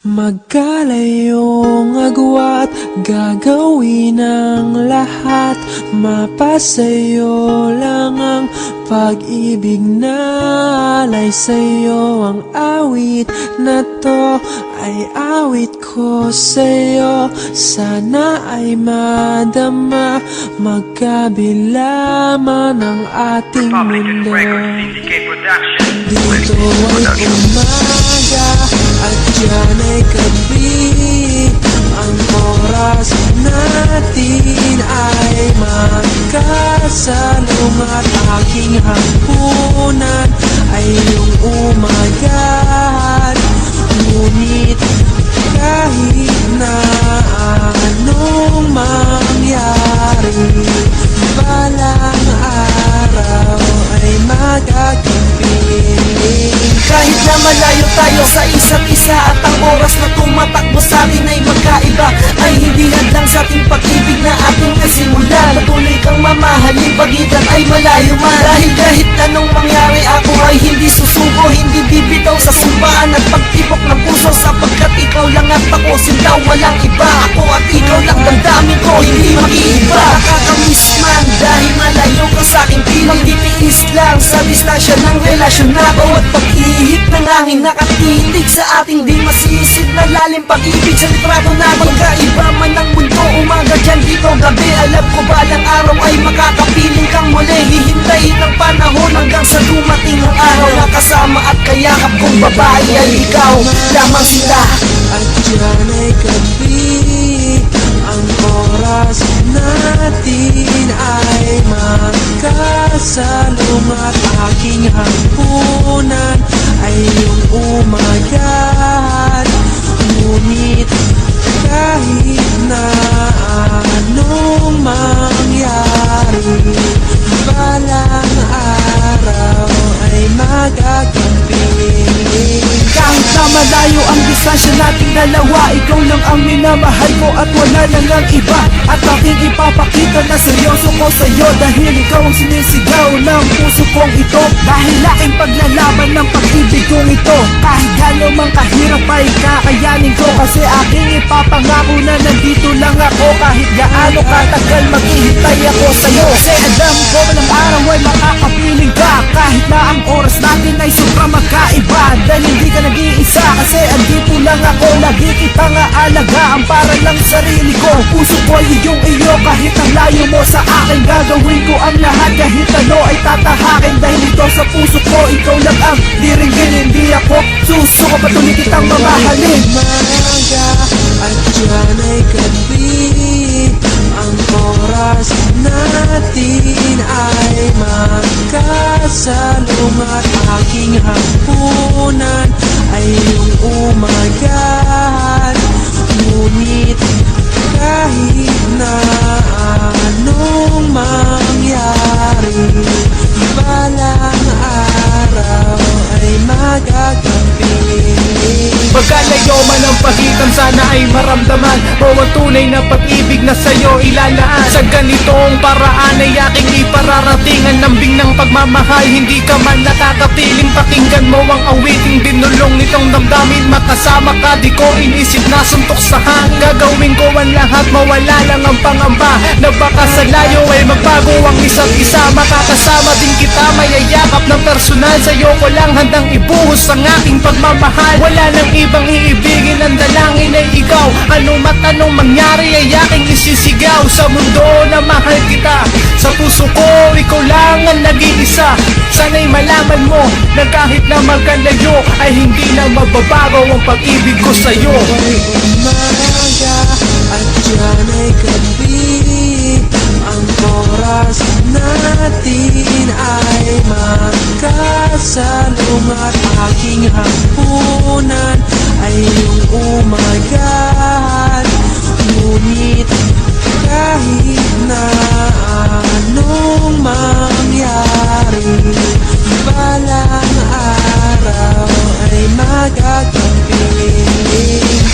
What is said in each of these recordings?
Magkalayong agwat, gagawin ang lahat. Mapasayo lang ang pag-ibig na alay sa'yo. Ang awit na to ay awit ko sa'yo. Sana ay madama, magkabila man ang ating mundo. Dito ay umaga at dyan ay gabi. Ang oras natin ay magkasalungat. Aking hapunan ay iyong umagad. Ngunit kahit na anong mangyari, balang araw ay magagabi. Kahit na malayo tayo sa isa't isa at ang oras na tumatakbo sa atin ay magkaiba, ay hindi hadlang sa ating pag-ibig na ating nasimulan. Patuloy kang mamahalin, pagitan ay malayo man. Dahil kahit anong mangyari, ako ay hindi susuko, hindi bibitaw sa sumpaan at pagtibok ng puso, sapagkat ikaw lang at ako, sintaw walang iba. Ako at ikaw lang, damdamin ko, hindi mag-iiba. Nakakamiss man dahil malayo ka sa aking piling, titiis lang sa distansya ng relasyon na bawat pag-ihip ng hangin nakatitig sa ating di masisid na lalim pag-ibig sa litrato na magkaiba man ang mundo. Umaga dyan dito gabi, alam ko balang araw ay makakapiling kang muli. Hihintayin ang panahon hanggang sa dumating ang araw na kasama at kayakap kong babae ay ikaw lamang sila. At dyan ay gabi, ang oras natin ay magkasalungat. Aking hapunan ay iyong umagad. Ngunit kahit na anong mangyari, balang araw ay magagabi. Kahit na malayo ang distansya nating dalawa, ikaw lang ang minamahal ko at wala nang ang iba. At aking ipapakita na seryoso ko sa'yo, dahil ikaw ang sinisigaw ng puso kong ito. Dahil aking paglalaban ng pag-ibig kong ito, kahit gano'n mang kahirap ay kakayanin ko. Kasi aking ipapangako na nandito lang ako, kahit gaano katagal maghihintay ako sa'yo. Kasi alam ko ng araw ay makakapiling ka, kahit na ang oras natin ay sobrang magkaiba. Dahil hindi ka nag-iisa, kasi andito lang ako, lagi kitang aalagaan para lang sarili ko. Puso ko ay iyong-iyo, kahit ang layo mo sa akin. Gagawin ko ang lahat, kahit ano ay tatahakin. Dahil ito sa puso ko, ikaw lang ang diringgin. Hindi ako susuko, patuloy kitang mamahalin. Umaga at dyan ay gabi, ang oras natin ay magkasalungat. Aking hapunan ay iyong umagad. Ngunit kahit na anong mangyari, balang araw ay magagabi. Magkalayo man ang pagitan, sana ay maramdaman mo ang tunay na pag-ibig na sa'yo ilalaan. Sa ganitong paraan ay aking ipararating ang lambing ng pagmamahal. Hindi ka man nakakapiling, pakinggan mo ang awiting binulong nitong damdamin. Makasama ka, di ko inisip na suntok sa hangin. Gagawin ko ang lahat, mawala lang ang pangamba na baka sa layo ay magbago ang isa't isa. Makakasama din kita, mayayakap ng personal. Sa'yo ko lang handang ibuhos ang aking pagmamahal. Wala nang ibang iibigin, ang dalangin ay ikaw. Ano mat anong mangyari ay aking isisigaw. Sa mundo na mahal kita, sa puso ko ikaw lang ang nag-iisa. Sana'y malaman mo na kahit na magkalayo ay hindi na magbabago ang pag-ibig ko sa'yo. Ay umaga at dyan ay gabi, ang oras natin ay magkasalungat. Aking hapunan ay iyong umagad. Ngunit kahit na anong mangyari, balang araw ay magagabi.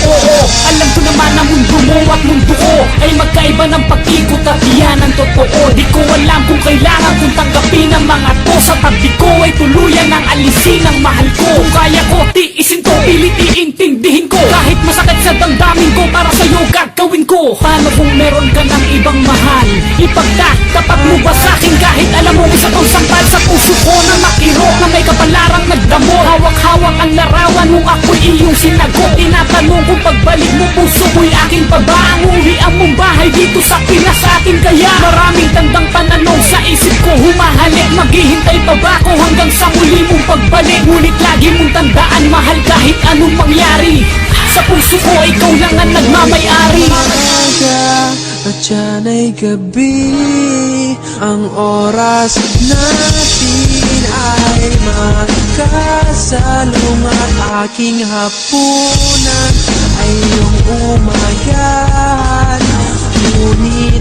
Oo, alam ko naman na mundo mo at mundo ko ay magkaiba ng pag-ikot at iyan ang totoo. Di ko alam kung kailangan kong tanggapin ang mga to. Sa tabi ko ay tuluyan ang alisin ang mahal ko. Kung kaya ko, tiisin ko, pilit iintindihin ko. Kahit sa damdamin ko, para sa'yo gagawin ko. Paano kung meron ka ng ibang mahal? Ipagtatapat mo ba sa'kin kahit alam mo isa tong sampal sa puso ko na makiro, na may kapalarang nagdamo? Hawak-hawak ang larawan nung ako'y iyong sinagot. Tinatanong kung pagbalik mo puso ko'y akin pa ba? Ang uwian mong bahay dito sa Pinas atin kaya? Maraming tandang pananong sa isip ko humahalik. Maghihintay pa ba ako hanggang sa muli mong pagbalik? Ngunit lagi mong tandaan, mahal kahit anong mangyari, sa puso ko ikaw lang ang nagmamay-ari. Umaga at yan ay gabi, ang oras natin ay magkasalong at aking hapunan ay iyong umagahan. Ngunit